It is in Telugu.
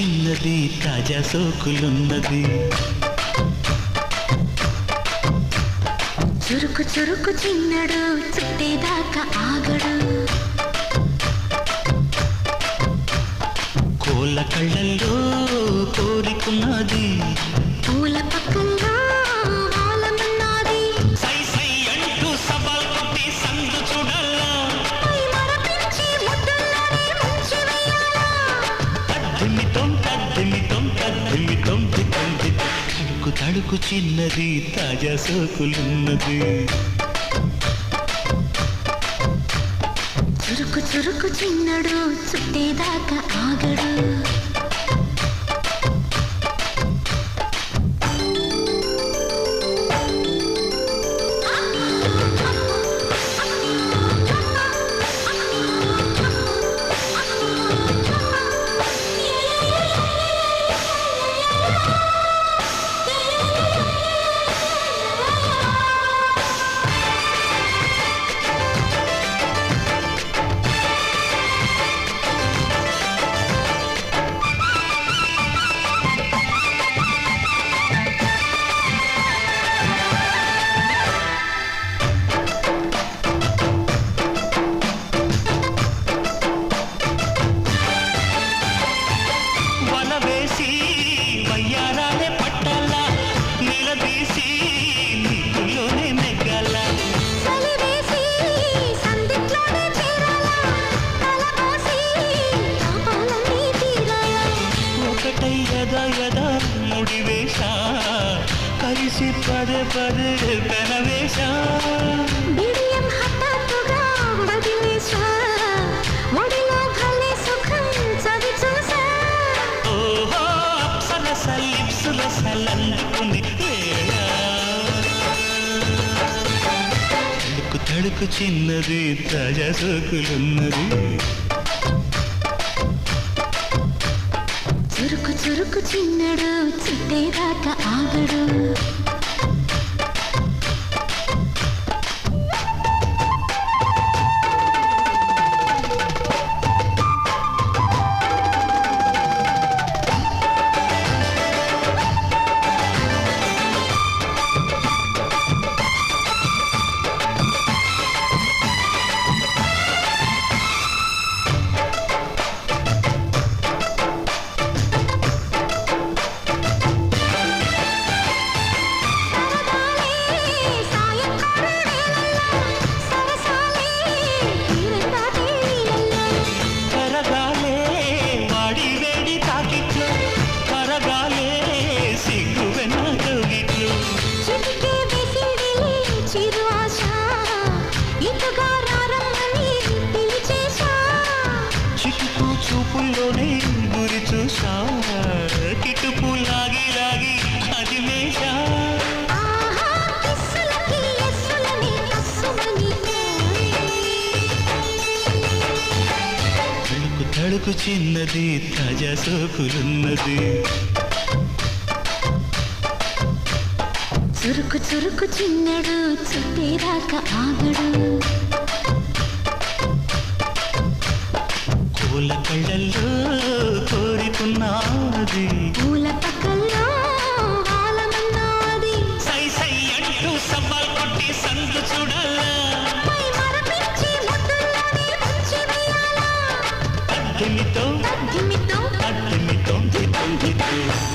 చిన్నది తాజా సోకులున్నది. చురుకు చురుకు చిన్నడు చుట్టేదాకా ఆగడు. కోళ్ళ కళ్ళల్లో కోరికున్నది. పూల పక్కల్లో ఆలమన్నది. సై సై అంటూ సవాల్ కొట్టి సందు చూడాలా. పై మరపించి ముద్దుల్లోనే ముంచి వేయాలా. తద్దిమితోం తద్దిమితోం తద్దిమితోం దిక్కంది. తడుకు తడుకు చిన్నది తాజా సోకులున్నది. చురుకు చురుకు చిన్నడు చుట్టేదాకా ఆగడు. ముడివేశా కలిసి పదే పదే పెనవేశా. బిడియం హఠాత్తుగా వదిలేశా. ఒడిలో భలే సుఖం చవి చూసా. ఓహో అప్సరస లిప్సుల సలందుకుంది వేళ. తడుకు తడుకు చిన్నది తాజా సోకులున్నది. చురుకు చురుకు చిన్నడు చుట్టేదాకా ఆగడు. చిటుకు చూపుల్లోనే గురి చూసా. కిటుకు లాగి లాగి అది మేషా. తడుకు తడుకు చిన్నది తాజా సోకులున్నది. చురుకు చురుకు చిన్నడు చుట్టేదాకా ఆగడు. పూల కళ్ళల్లో కోరికున్నది. పూల పక్కల్లో ఆలమన్నది. సై సై అంటూ సవాల్ కొట్టి సందు చూడాలా. పై మరపించి ముద్దుల్లోనే ముంచి వేయాలా. తద్దిమితో తద్దిమితో తద్దిమితో దిద్దు దిద్దు.